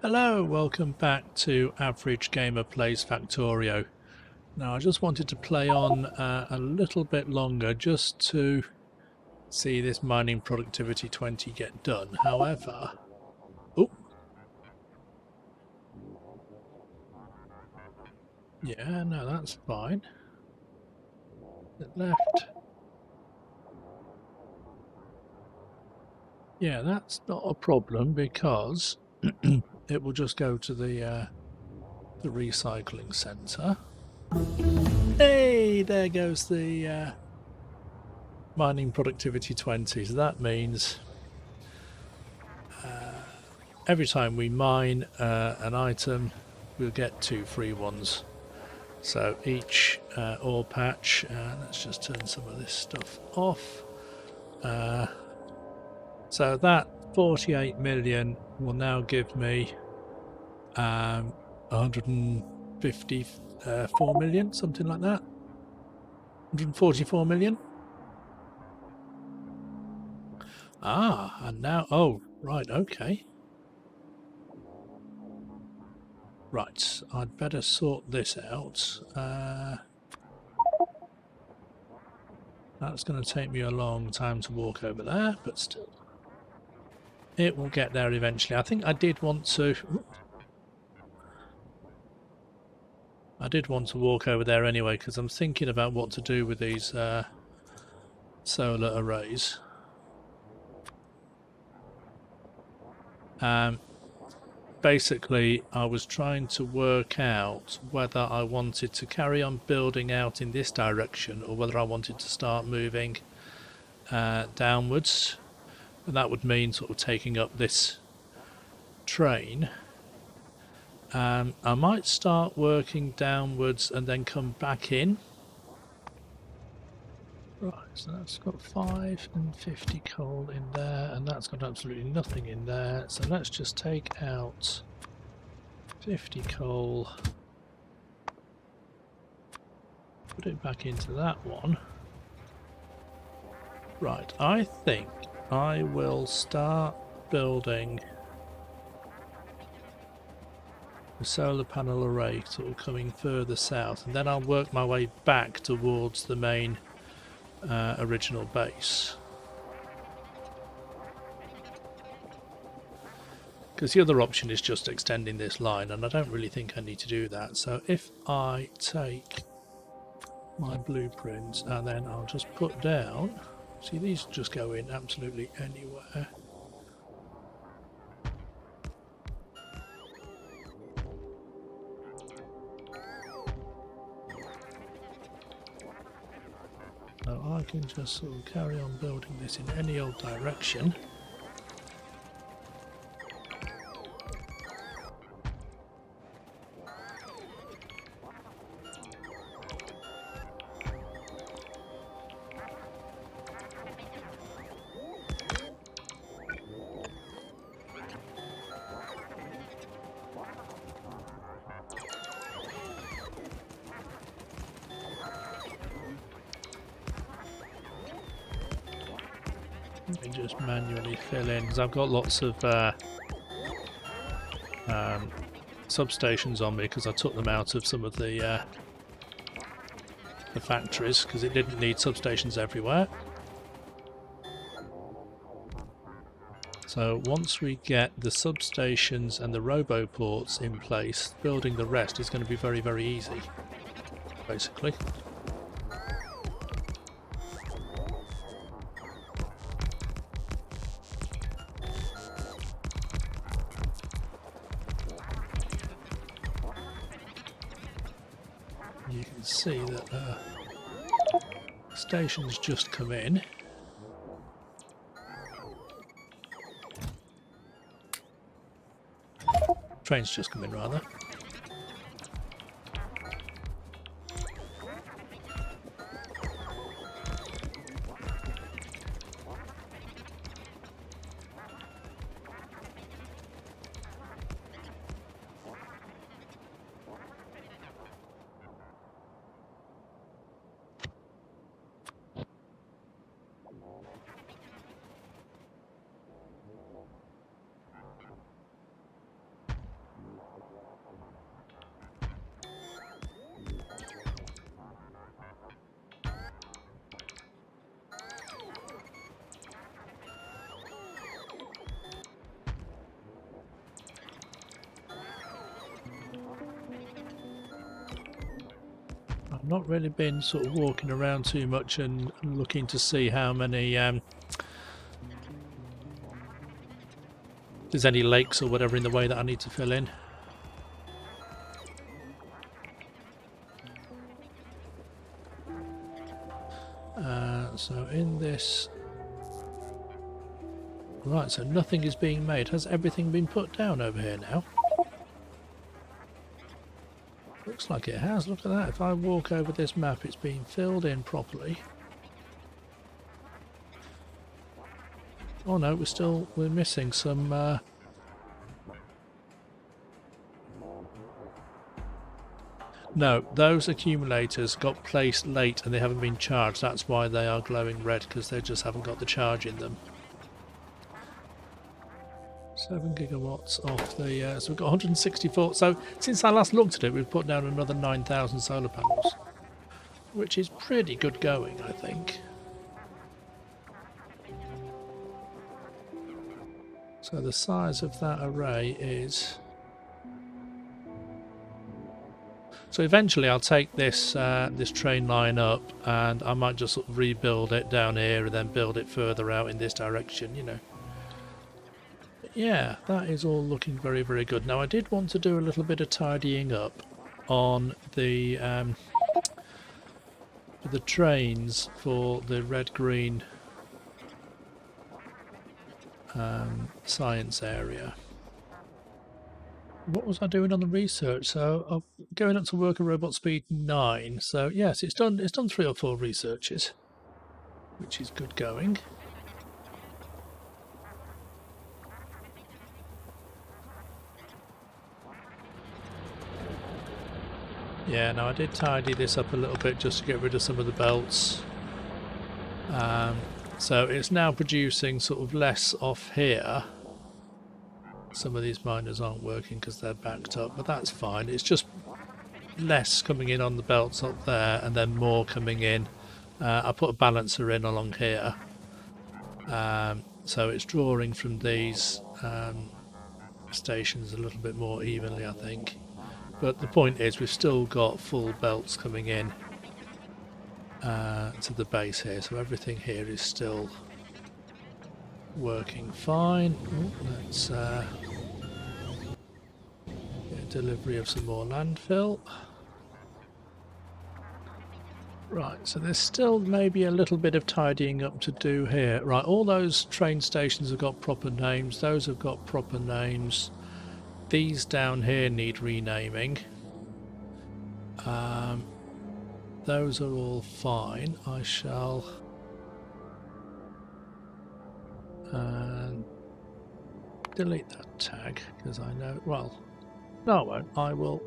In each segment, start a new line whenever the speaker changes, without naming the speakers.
Hello, welcome back to Average Gamer Plays Factorio. Now I just wanted to play on a little bit longer just to see this mining productivity 20 get done. However, oh, yeah, no, that's fine. It left. Yeah, that's not a problem because it will just go to the recycling centre. Hey, there goes the mining productivity 20. So that means every time we mine an item, we'll get 2 free ones. So each ore patch, let's just turn some of this stuff off. So that 48 million will now give me 154 million, something like that. 144 million. Ah, and now, oh, right, okay. Right, I'd better sort this out. That's going to take me a long time to walk over there, but still. It will get there eventually. I think I did want to... I did want to walk over there anyway, because I'm thinking about what to do with these solar arrays. Basically, I was trying to work out whether I wanted to carry on building out in this direction or whether I wanted to start moving downwards. And that would mean sort of taking up this train. I might start working downwards and then come back in. Right, so that's got 5 and 50 coal in there, and that's got absolutely nothing in there. So let's just take out 50 coal, put it back into that one. Right, I think I will start building the solar panel array sort of coming further south, and then I'll work my way back towards the main original base. Because the other option is just extending this line, and I don't really think I need to do that. So if I take my blueprints and then I'll just put down, see, these just go in absolutely anywhere. So I can just sort of carry on building this in any old direction. Let me just manually fill in, because I've got lots of substations on me, because I took them out of some of the factories, because it didn't need substations everywhere. So once we get the substations and the roboports in place, building the rest is going to be very, very easy, basically. You can see that stations just come in. Trains just come in, rather. not really been sort of walking around too much and looking to see how many there's any lakes or whatever in the way that I need to fill in. So in this, right, so nothing is being made. Has everything been put down over here now? Looks like it has. Look at that. If I walk over this map, it's been filled in properly. Oh no, we're missing some no, those accumulators got placed late and they haven't been charged. That's why they are glowing red, because they just haven't got the charge in them. 7 gigawatts off the... so we've got 164. So since I last looked at it, we've put down another 9,000 solar panels, which is pretty good going, I think. So the size of that array is... So eventually I'll take this this train line up and I might just sort of rebuild it down here and then build it further out in this direction, you know. But yeah, that is all looking very, very good. Now I did want to do a little bit of tidying up on the trains for the red-green science area. What was I doing on the research? So I'm going up to work at robot speed 9. So yes, it's done 3 or 4 researches, which is good going. Yeah, now I did tidy this up a little bit just to get rid of some of the belts. So it's now producing sort of less off here. Some of these miners aren't working because they're backed up, but that's fine. It's just less coming in on the belts up there and then more coming in. I put a balancer in along here. So it's drawing from these stations a little bit more evenly, I think. But the point is we've still got full belts coming in to the base here, so everything here is still working fine. Ooh, let's get delivery of some more landfill. Right, so there's still maybe a little bit of tidying up to do here. Right, all those train stations have got proper names, those have got proper names. These down here need renaming. Those are all fine. I shall delete that tag because I know, well, no I won't. I will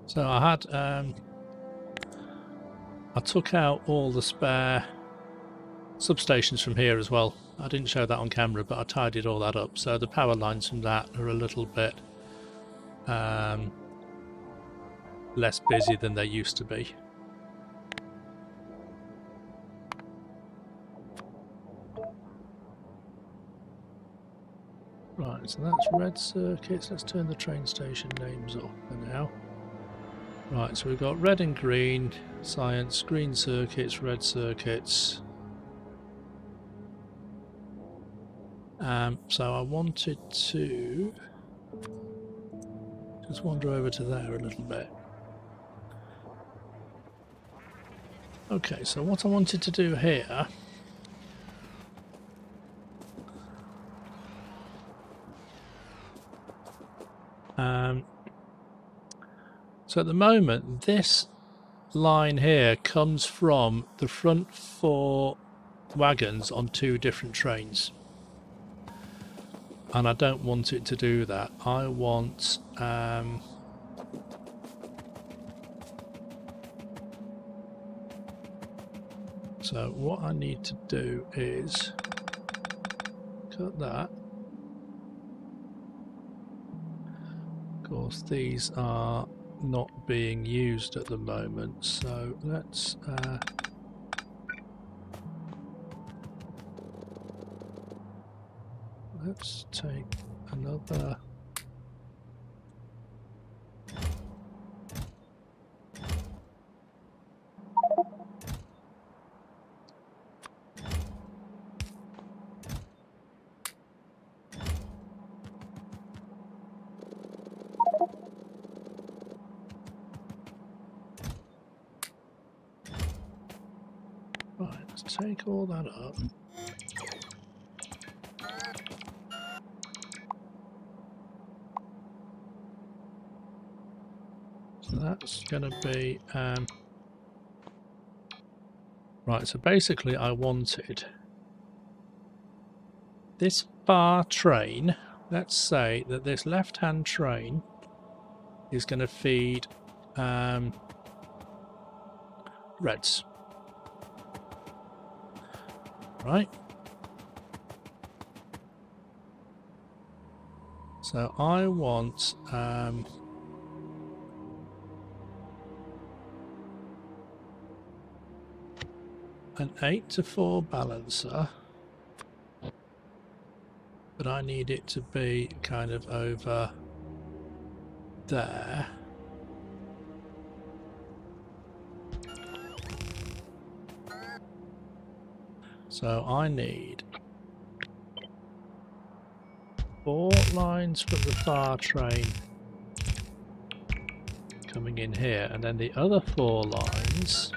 so I had I took out all the spare substations from here as well. I didn't show that on camera, but I tidied all that up. So the power lines from that are a little bit less busy than they used to be. Right, so that's red circuits. Let's turn the train station names off for now. Right, so we've got red and green science, green circuits, red circuits. So I wanted to just wander over to there a little bit. Okay, so what I wanted to do here so at the moment this line here comes from the front 4 wagons on 2 different trains. And I don't want it to do that. I want so what I need to do is cut that. Of course, these are not being used at the moment, so let's take another. Right, let's take all that up. So that's going to be right. So basically, I wanted this far train. Let's say that this left-hand train is going to feed reds. Right. So I want an 8-to-4 balancer, but I need it to be kind of over there. So I need 4 lines from the far train coming in here, and then the other 4 lines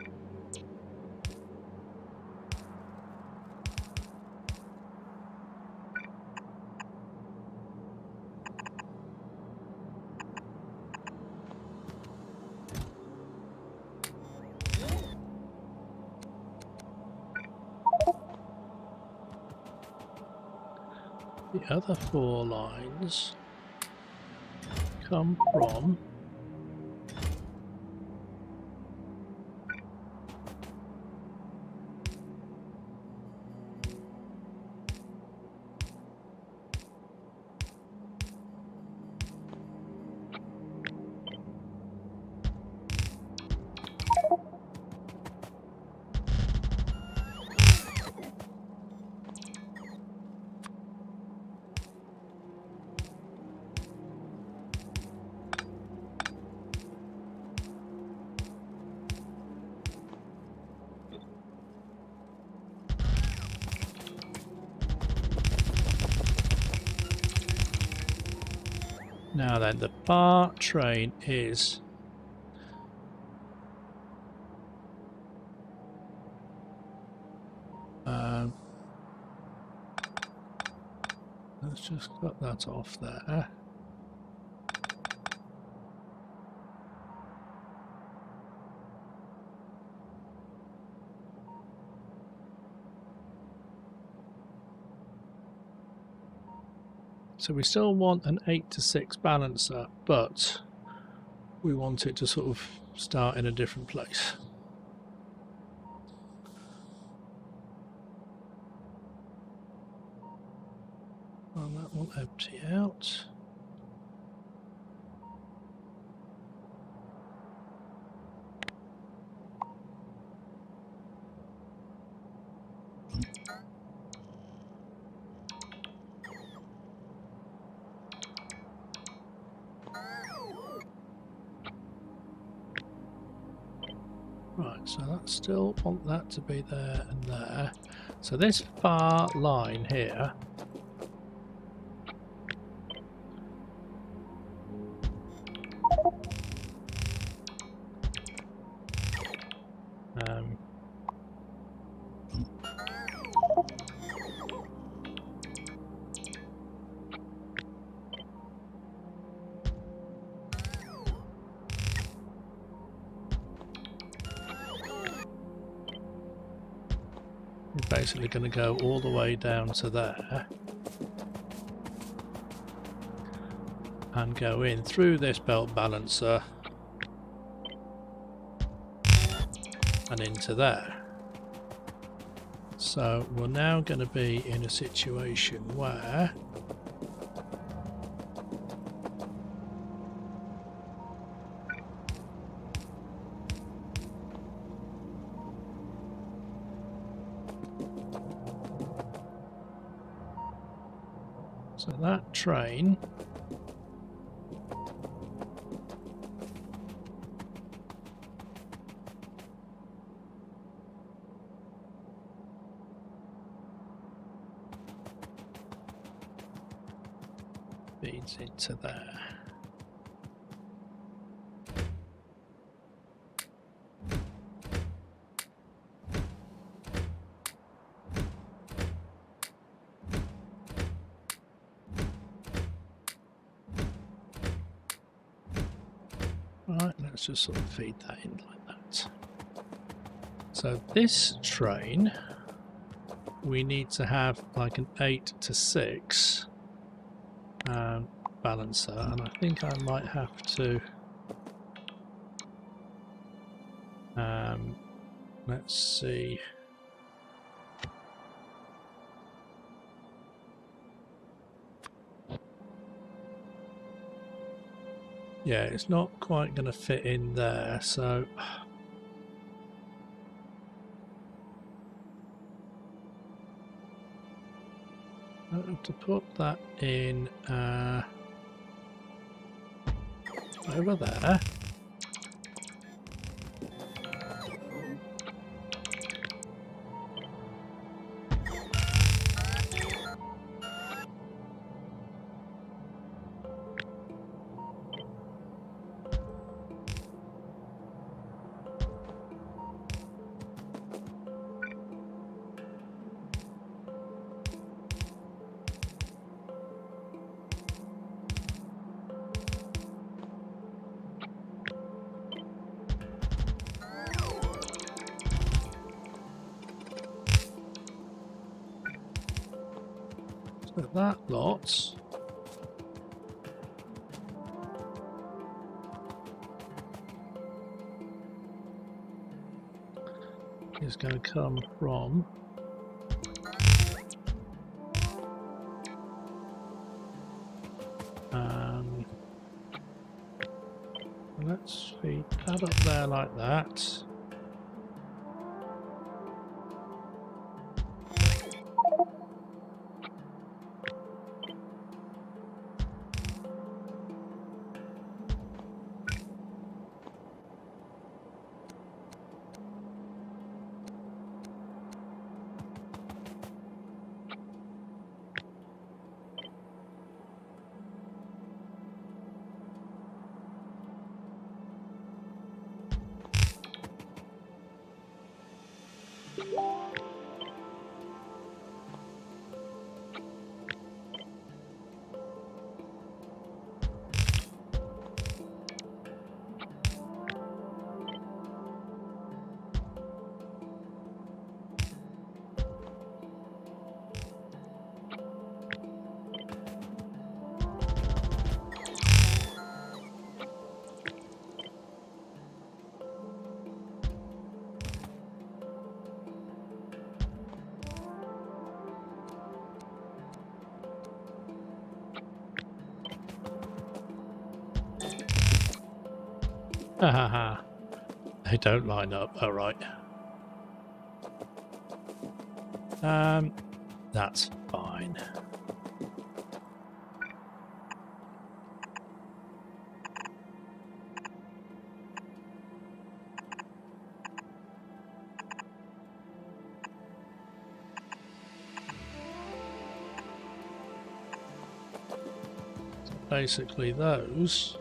come from now then the far train is let's just cut that off there. So we still want an 8-to-6 balancer, but we want it to sort of start in a different place. And that will empty out. Right, so I still want that to be there and there. So this far line here basically going to go all the way down to there and go in through this belt balancer and into there. So we're now going to be in a situation where so that train feeds into there. Right, let's just sort of feed that in like that. So this train, we need to have like an 8 to 6 balancer, and I think I might have to let's see. Yeah, it's not quite going to fit in there, so I have to put that in over there. So that lot is going to come from let's feed that up there like that. Haha, they don't line up. All right. That's fine. So basically those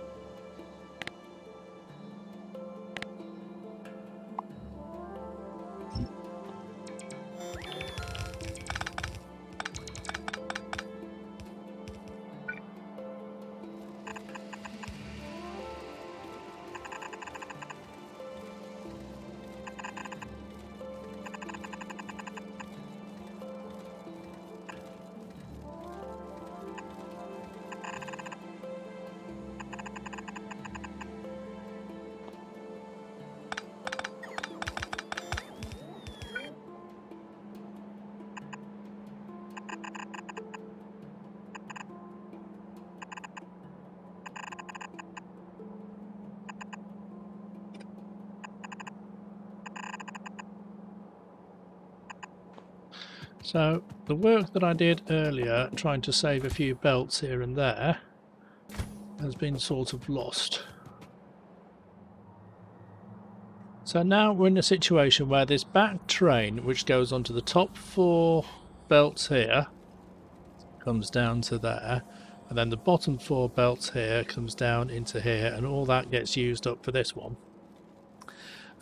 So the work that I did earlier, trying to save a few belts here and there, has been sort of lost. So now we're in a situation where this back train, which goes onto the top 4 belts here, comes down to there, and then the bottom 4 belts here comes down into here, and all that gets used up for this one.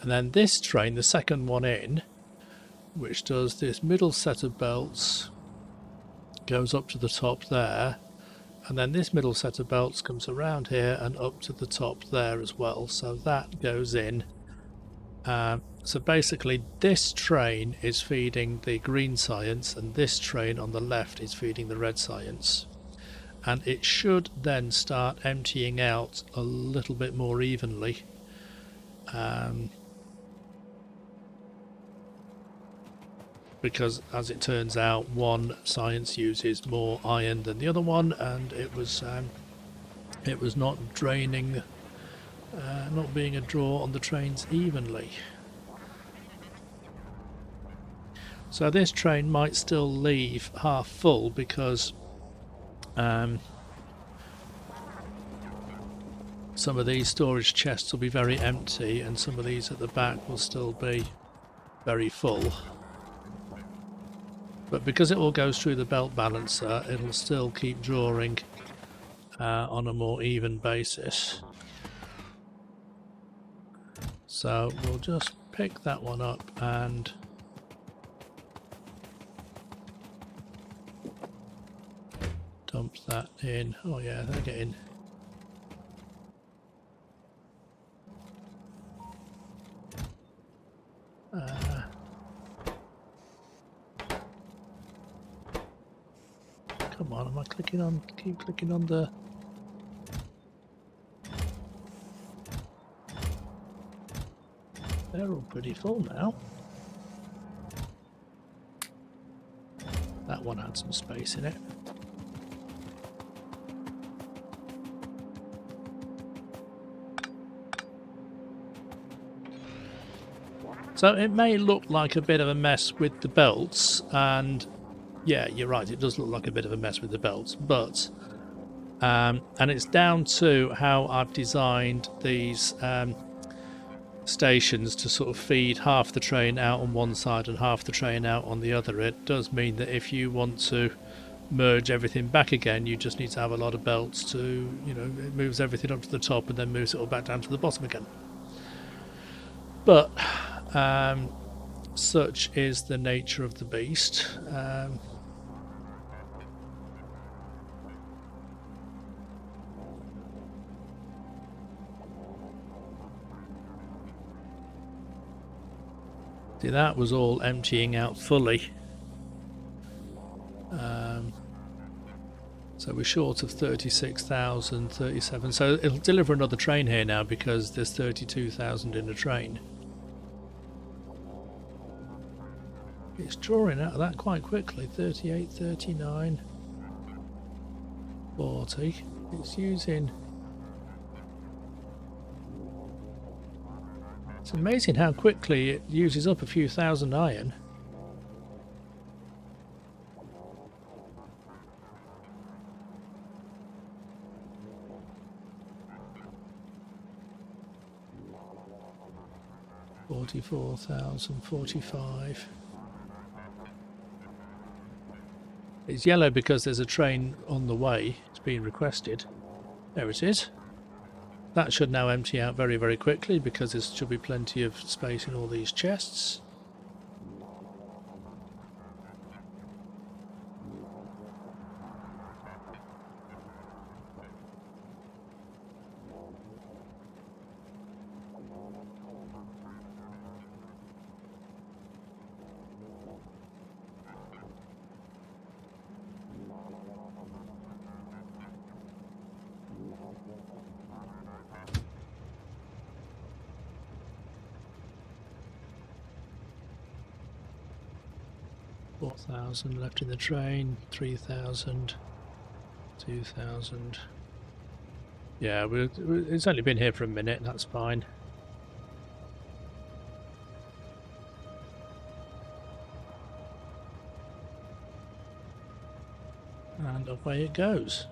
And then this train, the second one in, which does this middle set of belts, goes up to the top there, and then this middle set of belts comes around here and up to the top there as well, so that goes in. So basically this train is feeding the green science, and this train on the left is feeding the red science, and it should then start emptying out a little bit more evenly. Because as it turns out, one science uses more iron than the other one, and it was not draining, not being a draw on the trains evenly. So this train might still leave half full because some of these storage chests will be very empty, and some of these at the back will still be very full. But because it all goes through the belt balancer, it'll still keep drawing on a more even basis. So we'll just pick that one up and dump that in. Oh yeah, they're getting... come on, am I clicking on... keep clicking on the... They're all pretty full now. That one had some space in it. So it may look like a bit of a mess with the belts, and yeah, you're right, it does look like a bit of a mess with the belts, but and it's down to how I've designed these stations to sort of feed half the train out on one side and half the train out on the other. It does mean that if you want to merge everything back again, you just need to have a lot of belts to, you know, it moves everything up to the top and then moves it all back down to the bottom again. But such is the nature of the beast. See, that was all emptying out fully. So we're short of 36,000, 37. So it'll deliver another train here now because there's 32,000 in a train. It's drawing out of that quite quickly. 38, 39, 40. It's using... It's amazing how quickly it uses up a few thousand iron. $44,000, 45. It's yellow because there's a train on the way. It's being requested. There it is. That should now empty out very, very quickly because there should be plenty of space in all these chests. $4,000 left in the train, 3,000, 2,000. Yeah, it's only been here for a minute, that's fine. away it goes.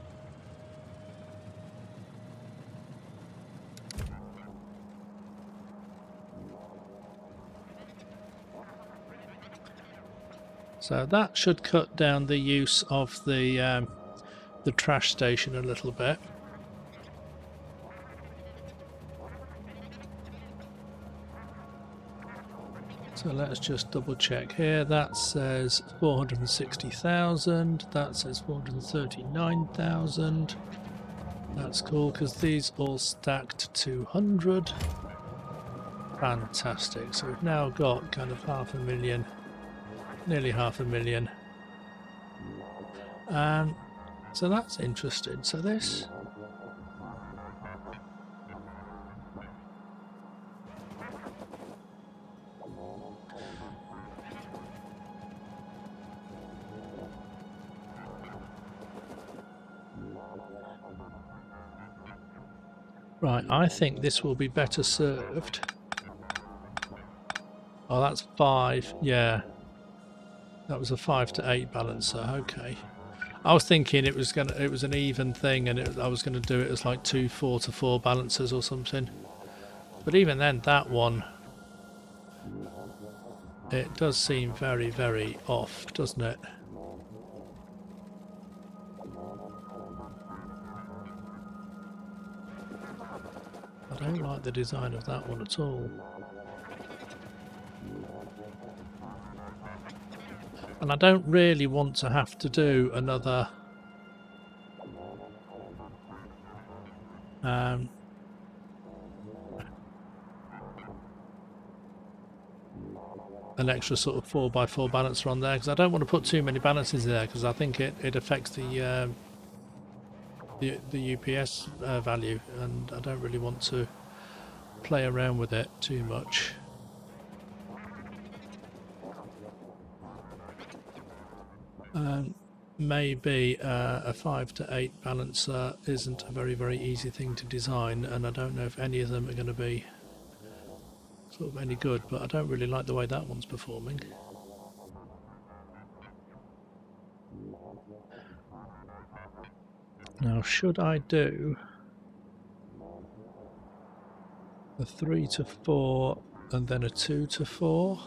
So that should cut down the use of the trash station a little bit. So let's just double check here. That says 460,000. That says 439,000. That's cool because these all stacked 200. Fantastic. So we've now got kind of 500,000, nearly 500,000. So that's interesting. So this. Right, I think this will be better served. Oh, that's 5. Yeah, that was a 5 to 8 balancer. Okay, I was thinking it was an even thing, and I was gonna do it as like 2 4 to 4 balancers or something. But even then, that one, it does seem very, very off, doesn't it? I don't like the design of that one at all. And I don't really want to have to do another an extra sort of 4x4 balancer on there, because I don't want to put too many balances there, because I think it affects the UPS value, and I don't really want to play around with it too much. Maybe a 5 to 8 balancer isn't a very, very easy thing to design, and I don't know if any of them are going to be sort of any good, but I don't really like the way that one's performing. Now, should I do a 3 to 4 and then a 2 to 4?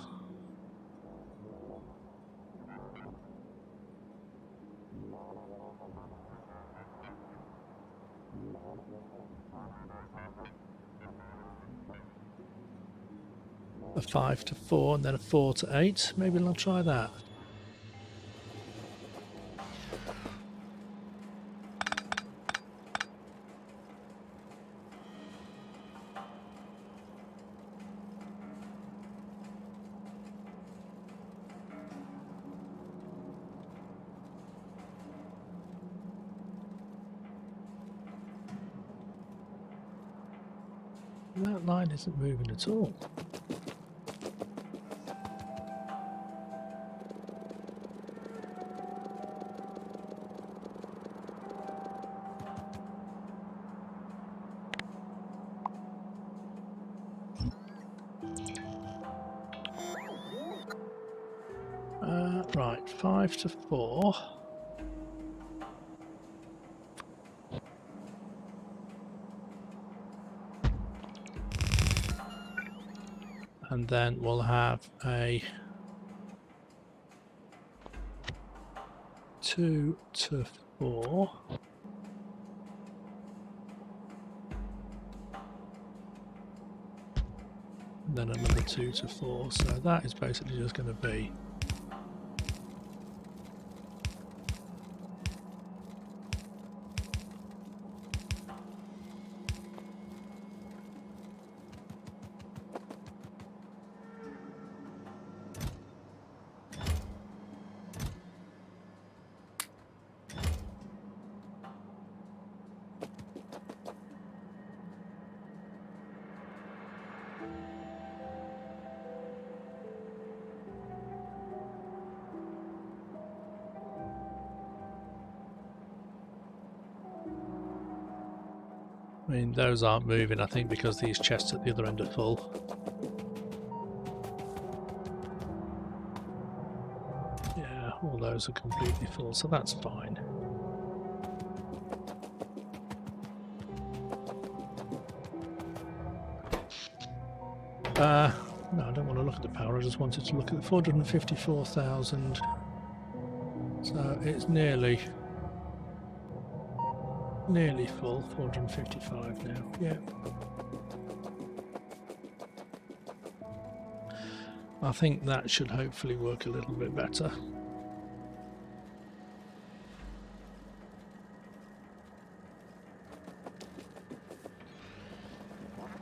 A 5 to 4 and then a 4 to 8. Maybe I'll try that. That line isn't moving at all. Right, 5 to 4. And then we'll have a 2 to 4. And then another 2 to 4. So that is basically just going to be I mean, those aren't moving, I think, because these chests at the other end are full. Yeah, all those are completely full, so that's fine. No, I don't want to look at the power, I just wanted to look at the 454,000. So it's nearly full, 455 now, yeah. I think that should hopefully work a little bit better.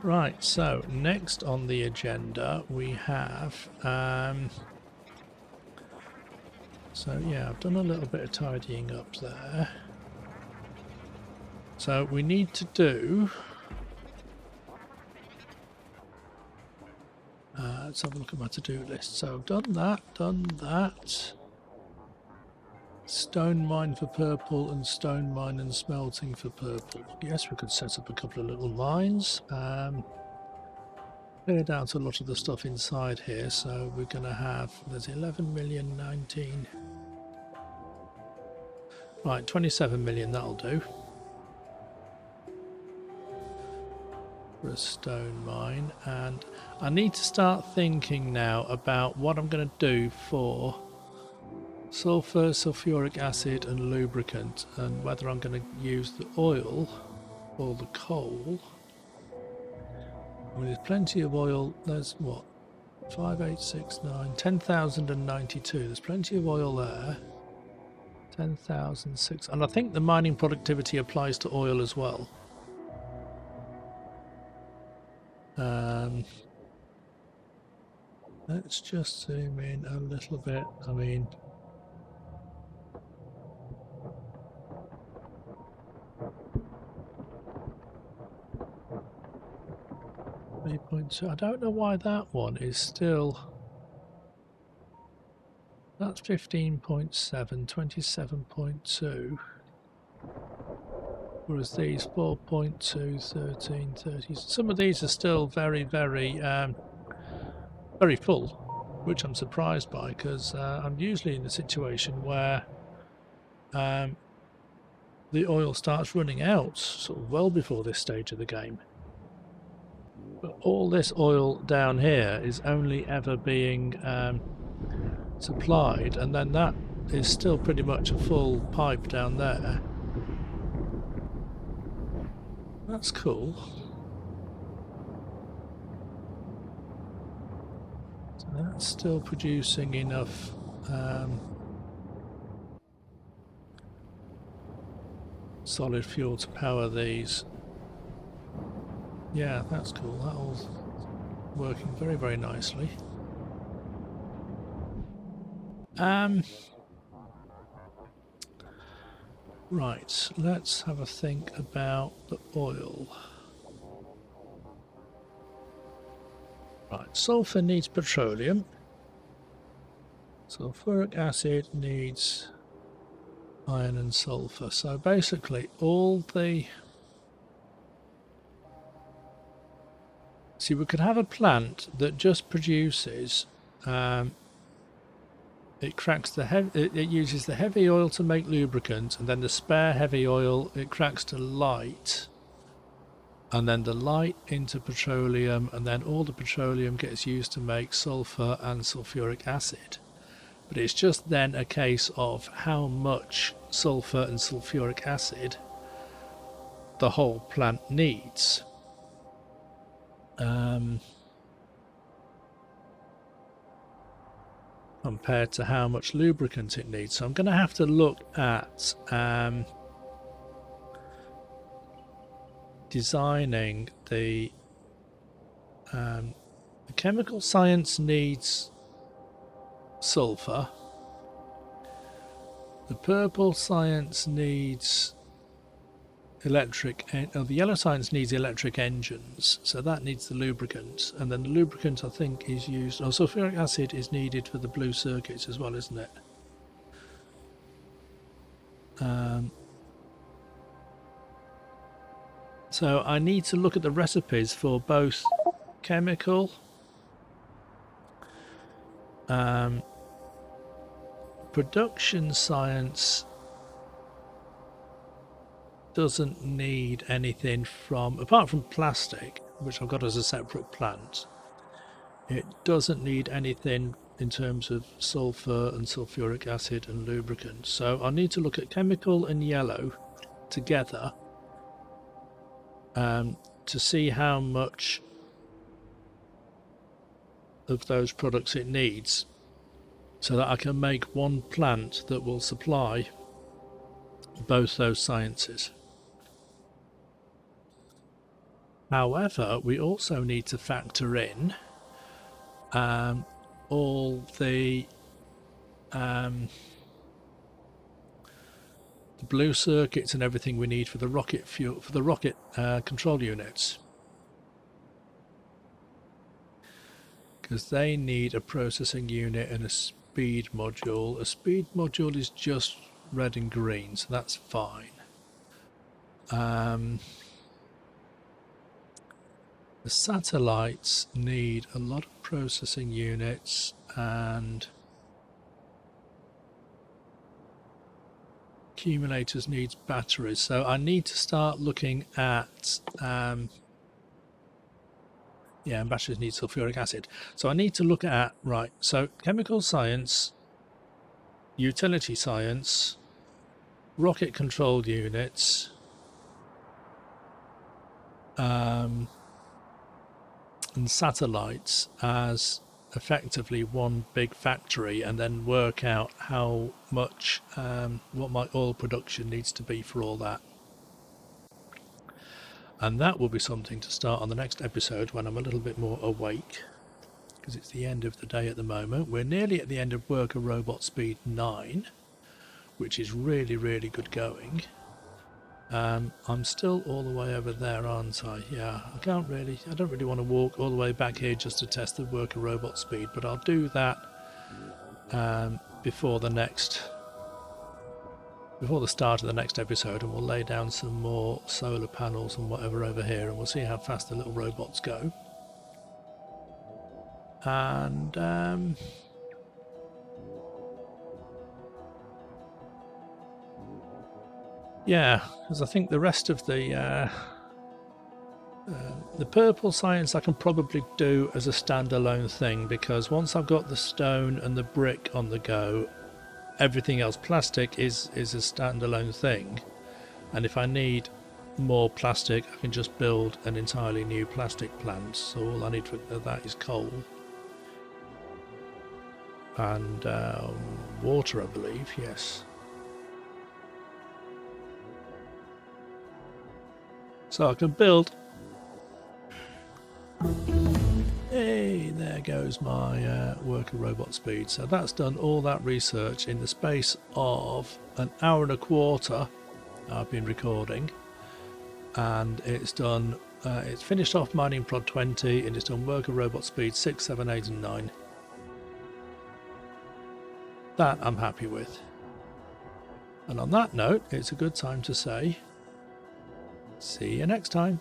Right, so next on the agenda we have, so yeah, I've done a little bit of tidying up there. So we need to do, let's have a look at my to-do list. So I've done that. Stone mine for purple and stone mine and smelting for purple. Yes, we could set up a couple of little mines. Cleared out a lot of the stuff inside here, so we're going to have, there's 11 million, 19. Right, 27 million, that'll do. For a stone mine. And I need to start thinking now about what I'm going to do for sulfur, sulfuric acid and lubricant, and whether I'm going to use the oil or the coal. I mean, there's plenty of oil. There's what? 5, 8, 6, 9, 10,092. There's plenty of oil there. 10,006. And I think the mining productivity applies to oil as well. Let's just zoom in a little bit. I mean, I don't know why that one is still. That's 15.7, 27.2. Whereas these 4.2, 13, 30. Some of these are still very, very, very full, which I'm surprised by, because I'm usually in a situation where the oil starts running out sort of well before this stage of the game. But all this oil down here is only ever being supplied, and then that is still pretty much a full pipe down there. That's cool. So that's still producing enough solid fuel to power these. Yeah, that's cool. That all's working very, very nicely. Right, let's have a think about the oil. Right, sulfur needs petroleum. Sulfuric acid needs iron and sulfur. So basically all the... See, we could have a plant that just produces, it cracks the it uses the heavy oil to make lubricant, and then the spare heavy oil it cracks to light, and then the light into petroleum, and then all the petroleum gets used to make sulfur and sulfuric acid. But it's just then a case of how much sulfur and sulfuric acid the whole plant needs. Compared to how much lubricant it needs. So I'm going to have to look at designing the chemical science needs sulfur, the purple science needs electric, the yellow science needs electric engines, so that needs the lubricant, and then the lubricant I think is used, sulfuric acid is needed for the blue circuits as well, isn't it? So I need to look at the recipes for both chemical production science doesn't need anything from, apart from plastic, which I've got as a separate plant. It doesn't need anything in terms of sulfur and sulfuric acid and lubricant. So I need to look at chemical and yellow together to see how much of those products it needs, so that I can make one plant that will supply both those sciences. However, we also need to factor in all the blue circuits and everything we need for the rocket fuel, for the rocket control units, because they need a processing unit and a speed module. A speed module is just red and green, so that's fine. The satellites need a lot of processing units, and accumulators needs batteries. So I need to start looking at and batteries need sulfuric acid. So I need to look at, right, so chemical science, utility science, rocket control units, and satellites as effectively one big factory, and then work out how much what my oil production needs to be for all that. And that will be something to start on the next episode when I'm a little bit more awake, because it's the end of the day at the moment. We're nearly at the end of Worker Robot Speed 9, which is really, really good going. I'm still all the way over there, aren't I? Yeah, I don't really want to walk all the way back here just to test the Worker Robot Speed, but I'll do that before the start of the next episode, and we'll lay down some more solar panels and whatever over here, and we'll see how fast the little robots go. And yeah, because I think the rest of the purple science I can probably do as a standalone thing, because once I've got the stone and the brick on the go, everything else plastic is a standalone thing. And if I need more plastic, I can just build an entirely new plastic plant. So all I need for that is coal and water, I believe. Yes. So I can build. Hey, there goes my Worker Robot Speed. So that's done all that research in the space of an hour and a quarter I've been recording, and it's done. It's finished off Mining Prod 20, and it's done Worker Robot Speed 6, 7, 8 and 9. That I'm happy with. And on that note, it's a good time to say, see you next time.